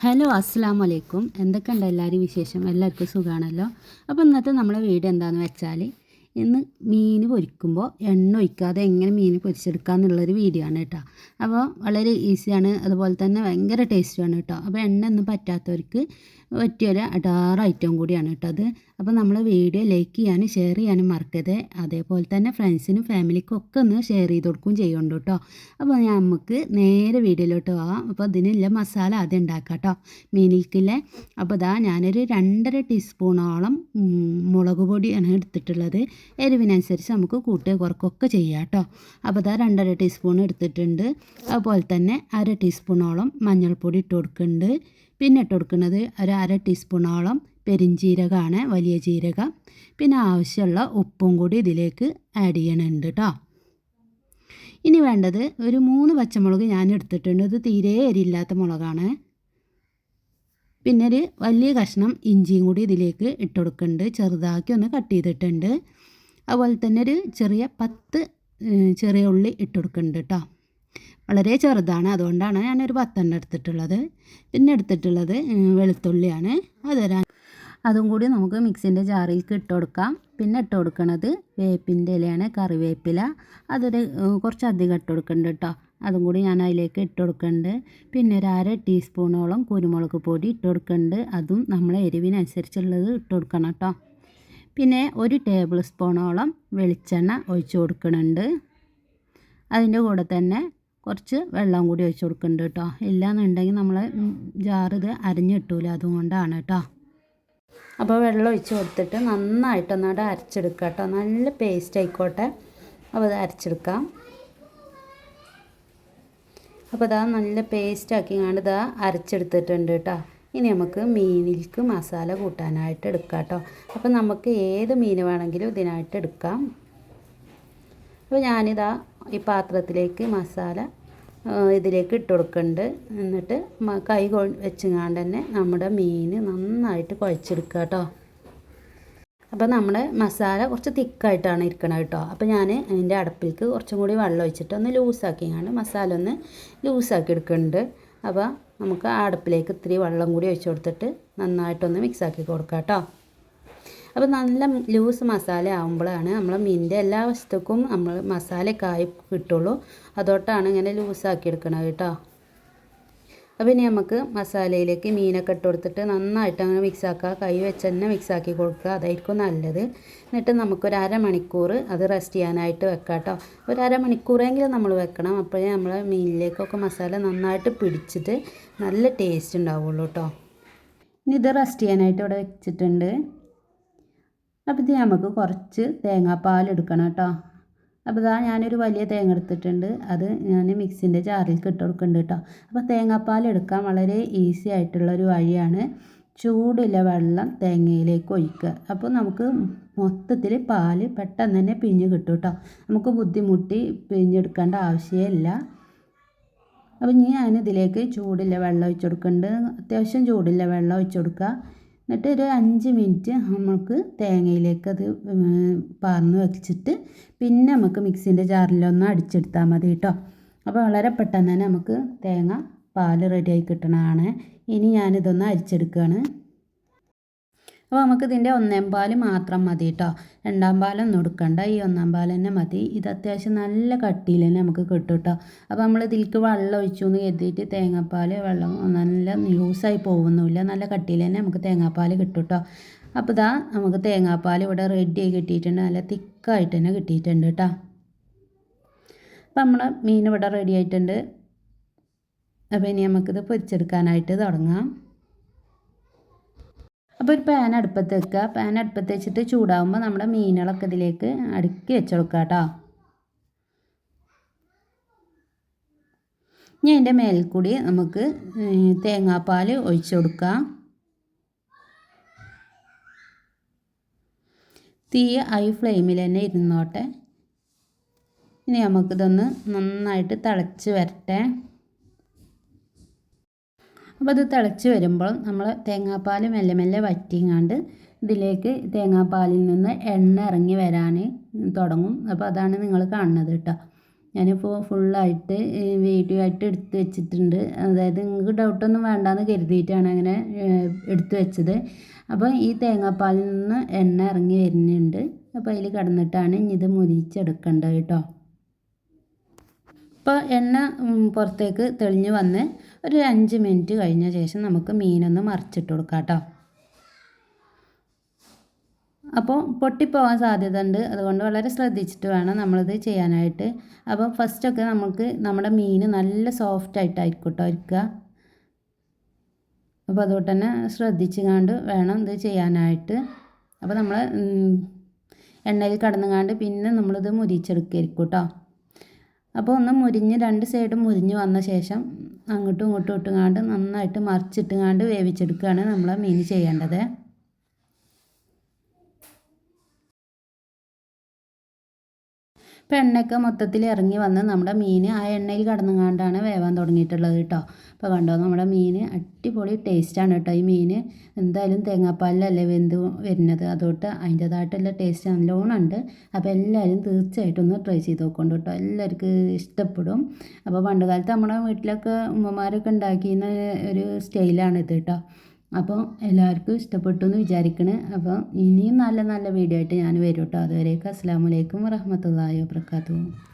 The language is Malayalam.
ഹലോ അസ്സാം വലൈക്കും. എന്തൊക്കെയുണ്ട് എല്ലാവരും വിശേഷം? എല്ലാവർക്കും സുഖമാണല്ലോ. അപ്പോൾ ഇന്നത്തെ നമ്മളെ വീഡിയോ എന്താണെന്ന് വെച്ചാൽ ഇന്ന് മീൻ പൊരിക്കുമ്പോൾ എണ്ണ ഒഴിക്കാതെ എങ്ങനെ മീൻ പൊരിച്ചെടുക്കുക എന്നുള്ളൊരു വീഡിയോ ആണ് കേട്ടോ. അപ്പോൾ വളരെ ഈസിയാണ്, അതുപോലെ തന്നെ ഭയങ്കര ടേസ്റ്റുമാണ് കേട്ടോ. അപ്പോൾ എണ്ണ ഒന്നും പറ്റാത്തവർക്ക് പറ്റിയൊരു അടാറ് ഐറ്റം കൂടിയാണ് കേട്ടോ അത്. അപ്പോൾ നമ്മൾ വീഡിയോ ലൈക്ക് ചെയ്യാനും ഷെയർ ചെയ്യാനും മറക്കരുത്. അതേപോലെ തന്നെ ഫ്രണ്ട്സിനും ഫാമിലിക്കും ഒക്കെ ഒന്ന് ഷെയർ ചെയ്ത് കൊടുക്കുകയും ചെയ്യുന്നുണ്ട് കേട്ടോ. അപ്പോൾ നമുക്ക് നേരെ വീഡിയോയിലോട്ട് പോകാം. അപ്പോൾ ഇതിനുള്ള മസാല ആദ്യം ഉണ്ടാക്കാം കേട്ടോ, മീനിൽക്കില്ലേ. അപ്പോൾ ഇതാ ഞാനൊരു 2.5 ടീസ്പൂണോളം മുളക് പൊടിയാണ് എടുത്തിട്ടുള്ളത്. എരിവിനനുസരിച്ച് നമുക്ക് കൂട്ടുക കുറക്കൊക്കെ ചെയ്യാം കേട്ടോ. അപ്പോൾ ഇതാ 2.5 ടീസ്പൂൺ എടുത്തിട്ടുണ്ട്. അതുപോലെ തന്നെ 1/2 ടീസ്പൂണോളം മഞ്ഞൾപ്പൊടി ഇട്ട് കൊടുക്കുന്നുണ്ട്. പിന്നെ ഇട്ട് കൊടുക്കുന്നത് ഒരു 1/2 ടീസ്പൂണോളം പെരിഞ്ജീരകമാണ്, വലിയ ജീരകം. പിന്നെ ആവശ്യമുള്ള ഉപ്പും കൂടി ഇതിലേക്ക് ആഡ് ചെയ്യണുണ്ട് കേട്ടോ. ഇനി വേണ്ടത് ഒരു 3 പച്ചമുളക് ഞാൻ എടുത്തിട്ടുണ്ട്. ഇത് തീരെ എരിയില്ലാത്ത മുളകാണ്. പിന്നെ ഒരു വലിയ കഷ്ണം ഇഞ്ചിയും കൂടി ഇതിലേക്ക് ഇട്ട് കൊടുക്കുന്നുണ്ട്. ചെറുതാക്കി ഒന്ന് കട്ട് ചെയ്തിട്ടുണ്ട്. അതുപോലെ തന്നെ ഒരു ചെറിയ 10 ചെറിയ ഉള്ളി ഇട്ട് കൊടുക്കുന്നുണ്ട് കേട്ടോ. വളരെ ചെറുതാണ്, അതുകൊണ്ടാണ് ഞാനൊരു 10 എടുത്തിട്ടുള്ളത്. പിന്നെ എടുത്തിട്ടുള്ളത് വെളുത്തുള്ളിയാണ്. അതും കൂടി നമുക്ക് മിക്സിൻ്റെ ജാറിലേക്ക് ഇട്ട് കൊടുക്കാം. പിന്നെ ഇട്ട് കൊടുക്കുന്നത് വേപ്പിൻ്റെ ഇലയാണ്, കറിവേപ്പില. അതൊരു കുറച്ചധികം ഇട്ട് കൊടുക്കുന്നുണ്ട് കേട്ടോ. അതും കൂടി ഞാൻ അതിലേക്ക് ഇട്ട് കൊടുക്കുന്നുണ്ട്. പിന്നെ ഒരു 1/2 ടീസ്പൂണോളം കുരുമുളക് പൊടി ഇട്ട് കൊടുക്കുന്നുണ്ട്. അതും നമ്മളെ എരിവിനനുസരിച്ചുള്ളത് ഇട്ട് കൊടുക്കണം കേട്ടോ. പിന്നെ 1 ടേബിൾ സ്പൂണോളം വെളിച്ചെണ്ണ ഒഴിച്ച് കൊടുക്കുന്നുണ്ട്. അതിൻ്റെ കൂടെ തന്നെ കുറച്ച് വെള്ളം കൂടി ഒഴിച്ച് കൊടുക്കുന്നുണ്ട് കേട്ടോ. ഇല്ലയെന്നുണ്ടെങ്കിൽ നമ്മൾ ജാറിത് അരിഞ്ഞ് കിട്ടൂല, അതുകൊണ്ടാണ് കേട്ടോ. അപ്പോൾ വെള്ളം ഒഴിച്ച് കൊടുത്തിട്ട് നന്നായിട്ടൊന്നവിടെ അരച്ചെടുക്കുക കേട്ടോ. നല്ല പേസ്റ്റ് ആയിക്കോട്ടെ. അപ്പോൾ അത് അരച്ചെടുക്കാം. അപ്പോൾ ഇതാ നല്ല പേസ്റ്റ് ആക്കിങ്ങാണ്ട് ഇതാ അരച്ചെടുത്തിട്ടുണ്ട് കേട്ടോ. ഇനി നമുക്ക് മീനിലേക്ക് മസാല കൂട്ടാനായിട്ട് എടുക്കാം കേട്ടോ. അപ്പോൾ നമുക്ക് ഏത് മീൻ വേണമെങ്കിലും ഇതിനായിട്ട് എടുക്കാം. അപ്പോൾ ഞാനിതാ ഈ പാത്രത്തിലേക്ക് മസാല ഇതിലേക്ക് ഇട്ട് കൊടുക്കുന്നുണ്ട്. എന്നിട്ട് കൈ വെച്ചുകൊണ്ട് തന്നെ നമ്മുടെ മീൻ നന്നായിട്ട് കുഴച്ചെടുക്കുക കേട്ടോ. അപ്പോൾ നമ്മുടെ മസാല കുറച്ച് തിക്കായിട്ടാണ് ഇരിക്കണത് കേട്ടോ. അപ്പോൾ ഞാൻ അതിൻ്റെ അടപ്പിലേക്ക് കുറച്ചും കൂടി വെള്ളം ഒഴിച്ചിട്ട് ഒന്ന് ലൂസാക്കിങ്ങാണ്ട് മസാല ഒന്ന് ലൂസാക്കി എടുക്കുന്നുണ്ട്. അപ്പോൾ നമുക്ക് ആ അടപ്പിലേക്ക് ഇത്തിരി വെള്ളം കൂടി ഒഴിച്ച് കൊടുത്തിട്ട് നന്നായിട്ടൊന്ന് മിക്സാക്കി കൊടുക്കാം കേട്ടോ. അപ്പോൾ നല്ല ലൂസ് മസാല ആകുമ്പോഴാണ് നമ്മളെ മീനിൻ്റെ എല്ലാ വശത്തേക്കും നമ്മൾ മസാലക്കായി കിട്ടുള്ളൂ. അതോട്ടാണ് ഇങ്ങനെ ലൂസാക്കി എടുക്കണത് കേട്ടോ. അപ്പോൾ ഇനി നമുക്ക് മസാലയിലേക്ക് മീനൊക്കെ ഇട്ട് കൊടുത്തിട്ട് നന്നായിട്ട് അങ്ങനെ മിക്സാക്കുക. കൈ വെച്ച് തന്നെ മിക്സാക്കി കൊടുക്കുക, അതായിരിക്കും നല്ലത്. എന്നിട്ട് നമുക്കൊരു 1/2 മണിക്കൂർ അത് റെസ്റ്റ് ചെയ്യാനായിട്ട് വെക്കാം കേട്ടോ. ഒരു 1/2 മണിക്കൂറെങ്കിലും നമ്മൾ വെക്കണം. അപ്പോഴേ നമ്മളെ മീനിലേക്കൊക്കെ മസാല നന്നായിട്ട് പിടിച്ചിട്ട് നല്ല ടേസ്റ്റ് ഉണ്ടാവുള്ളൂ കേട്ടോ. ഇനി ഇത് റെസ്റ്റ് ചെയ്യാനായിട്ട് ഇവിടെ വെച്ചിട്ടുണ്ട്. അപ്പോൾ ഇത് നമുക്ക് കുറച്ച് തേങ്ങാപ്പാൽ എടുക്കണം കേട്ടോ. അപ്പോൾ ഇതാ ഞാനൊരു വലിയ തേങ്ങ എടുത്തിട്ടുണ്ട്. അത് ഞാൻ മിക്സിൻ്റെ ജാറിലേക്ക് ഇട്ട് കൊടുക്കുന്നുണ്ട് കേട്ടോ. അപ്പോൾ തേങ്ങാപ്പാൽ എടുക്കാൻ വളരെ ഈസി ആയിട്ടുള്ളൊരു വഴിയാണ്. ചൂടുള്ള വെള്ളം തേങ്ങയിലേക്ക് ഒഴിക്കുക. അപ്പോൾ നമുക്ക് മൊത്തത്തിൽ പാല് പെട്ടെന്ന് തന്നെ പിഴിഞ്ഞ് കിട്ടും കേട്ടോ. നമുക്ക് ബുദ്ധിമുട്ടി പിഴിഞ്ഞെടുക്കേണ്ട ആവശ്യമില്ല. അപ്പോൾ ഞാനിതിലേക്ക് ചൂടുള്ള വെള്ളം ഒഴിച്ച് കൊടുക്കുന്നുണ്ട്. അത്യാവശ്യം ചൂടുള്ള വെള്ളം ഒഴിച്ച് കൊടുക്കുക. എന്നിട്ട് ഒരു 5 മിനിറ്റ് നമുക്ക് തേങ്ങയിലേക്ക് അത് പാർന്ന് വെച്ചിട്ട് പിന്നെ നമുക്ക് മിക്സിൻ്റെ ജാറിലൊന്ന് അടിച്ചെടുത്താൽ മതി കേട്ടോ. അപ്പോൾ വളരെ പെട്ടെന്ന് തന്നെ നമുക്ക് തേങ്ങ പാൽ റെഡിയായി കിട്ടണതാണ്. ഇനി ഞാനിതൊന്ന് അരിച്ചെടുക്കുകയാണ്. അപ്പോൾ നമുക്കിതിൻ്റെ 1/4 പാൽ മാത്രം മതി കേട്ടോ. 2-ാം പാലൊന്നും എടുക്കണ്ട, ഈ 1/4 പാൽ തന്നെ മതി. ഇത് അത്യാവശ്യം നല്ല കട്ടിയിൽ തന്നെ നമുക്ക് കിട്ടും കേട്ടോ. അപ്പോൾ നമ്മൾ ഇതിലേക്ക് വെള്ളം ഒഴിച്ചു എന്ന് കരുതിയിട്ട് തേങ്ങാപ്പാൽ വെള്ളം നല്ല ലൂസായി പോകുന്നില്ല, നല്ല കട്ടിയിൽ തന്നെ നമുക്ക് തേങ്ങാപ്പാൽ കിട്ടും കേട്ടോ. അപ്പോൾ ഇതാ നമുക്ക് തേങ്ങാപ്പാൽ ഇവിടെ റെഡിയായി കിട്ടിയിട്ടുണ്ട്, നല്ല തിക്കായിട്ട് തന്നെ കിട്ടിയിട്ടുണ്ട് കേട്ടോ. അപ്പോൾ നമ്മൾ മീൻ ഇവിടെ റെഡി ആയിട്ടുണ്ട്. അപ്പോൾ ഇനി നമുക്കിത് പൊരിച്ചെടുക്കാനായിട്ട് തുടങ്ങാം. അപ്പോൾ ഒരു പാൻ അടുപ്പത്ത് വെക്കുക. പാൻ അടുപ്പത്ത് വെച്ചിട്ട് ചൂടാകുമ്പോൾ നമ്മുടെ മീനുകളൊക്കെ ഇതിലേക്ക് അടുക്കി വെച്ച് കൊടുക്കുക കേട്ടോ. ഇനി അതിൻ്റെ മേലിൽ കൂടി നമുക്ക് തേങ്ങാപ്പാൽ ഒഴിച്ച് കൊടുക്കാം. തീ ഹൈ ഫ്ലെയിമിൽ തന്നെ ഇരുന്നോട്ടെ. ഇനി നമുക്കിതൊന്ന് നന്നായിട്ട് തിളച്ച് വരട്ടെ. അപ്പോൾ അത് തിളച്ച് വരുമ്പോൾ നമ്മൾ തേങ്ങാപ്പാൽ മെല്ലെ മെല്ലെ വറ്റിങ്ങാണ്ട് ഇതിലേക്ക് തേങ്ങാപ്പാലിൽ നിന്ന് എണ്ണ ഇറങ്ങി വരാൻ തുടങ്ങും. അപ്പോൾ അതാണ് നിങ്ങൾ കാണുന്നത് കേട്ടോ. ഞാനിപ്പോൾ ഫുള്ളായിട്ട് വീഡിയോ ആയിട്ട് എടുത്ത് വെച്ചിട്ടുണ്ട്. അതായത് നിങ്ങൾക്ക് ഡൗട്ടൊന്നും വേണ്ടാന്ന് കരുതിയിട്ടാണ് അങ്ങനെ എടുത്ത് വെച്ചത്. അപ്പോൾ ഈ തേങ്ങാപ്പാലിൽ നിന്ന് എണ്ണ ഇറങ്ങി വരുന്നുണ്ട്. അപ്പോൾ അതിൽ കിടന്നിട്ടാണ് ഇനി ഇത് മുരിച്ചെടുക്കേണ്ടത് കേട്ടോ. ഇപ്പോൾ എണ്ണ പുറത്തേക്ക് തെളിഞ്ഞ് വന്ന് ഒരു 5 മിനിറ്റ് കഴിഞ്ഞ ശേഷം നമുക്ക് മീനൊന്ന് മറിച്ചിട്ട് കൊടുക്കാം കേട്ടോ. അപ്പോൾ പൊട്ടിപ്പോകാൻ സാധ്യത ഉണ്ട്, അതുകൊണ്ട് വളരെ ശ്രദ്ധിച്ചിട്ട് വേണം നമ്മളിത് ചെയ്യാനായിട്ട്. അപ്പോൾ ഫസ്റ്റൊക്കെ നമുക്ക് നമ്മുടെ മീൻ നല്ല സോഫ്റ്റായിട്ടായിരിക്കും കേട്ടോ ഇരിക്കുക. അപ്പോൾ അതുകൊണ്ട് തന്നെ ശ്രദ്ധിച്ചുകൊണ്ട് വേണം ഇത് ചെയ്യാനായിട്ട്. അപ്പോൾ നമ്മൾ എണ്ണയിൽ കടന്നുകാണ്ട് പിന്നെ നമ്മളിത് മുരിച്ചെടുക്കുകയായിരിക്കും കേട്ടോ. അപ്പോൾ ഒന്ന് മുരിഞ്ഞ് 2 സൈഡും മുരിഞ്ഞ് വന്ന ശേഷം അങ്ങോട്ടും ഇങ്ങോട്ടും ഇട്ടുകാണ്ട് നന്നായിട്ട് മറിച്ചിട്ടുകാണ്ട് വേവിച്ചെടുക്കുകയാണ് നമ്മൾ മീൻ ചെയ്യേണ്ടത്. ഇപ്പോൾ എണ്ണയൊക്കെ മൊത്തത്തിൽ ഇറങ്ങി വന്ന് നമ്മുടെ മീൻ ആ എണ്ണയിൽ കടന്നുകൊണ്ടാണ് വേവാൻ തുടങ്ങിയിട്ടുള്ളത് കേട്ടോ. അപ്പോൾ കണ്ടോ, നമ്മുടെ മീൻ അടിപൊളി ടേസ്റ്റാണ് കേട്ടോ. ഈ മീൻ എന്തായാലും തേങ്ങാപ്പാലിലല്ലേ വെന്ത് വരുന്നത്, അതുകൊണ്ട് അതിൻ്റേതായിട്ടുള്ള ടേസ്റ്റ് നല്ലോണം ഉണ്ട്. അപ്പോൾ എല്ലാവരും തീർച്ചയായിട്ടും ഒന്ന് ട്രൈ ചെയ്ത് നോക്കൊണ്ട് കേട്ടോ, എല്ലാവർക്കും ഇഷ്ടപ്പെടും. അപ്പോൾ പണ്ട് കാലത്ത് നമ്മുടെ വീട്ടിലൊക്കെ ഉമ്മമാരൊക്കെ ഉണ്ടാക്കിയിരുന്ന ഒരു സ്റ്റൈലാണിത് കേട്ടോ. അപ്പോൾ എല്ലാവർക്കും ഇഷ്ടപ്പെട്ടു എന്ന് വിചാരിക്കണേ. അപ്പോൾ ഇനിയും നല്ല നല്ല വീഡിയോ ആയിട്ട് ഞാൻ വരും കേട്ടോ. അതുവരേക്കും അസ്സലാമു അലൈക്കും വറഹ്മത്തുള്ളാഹി വബറകാതുഹു.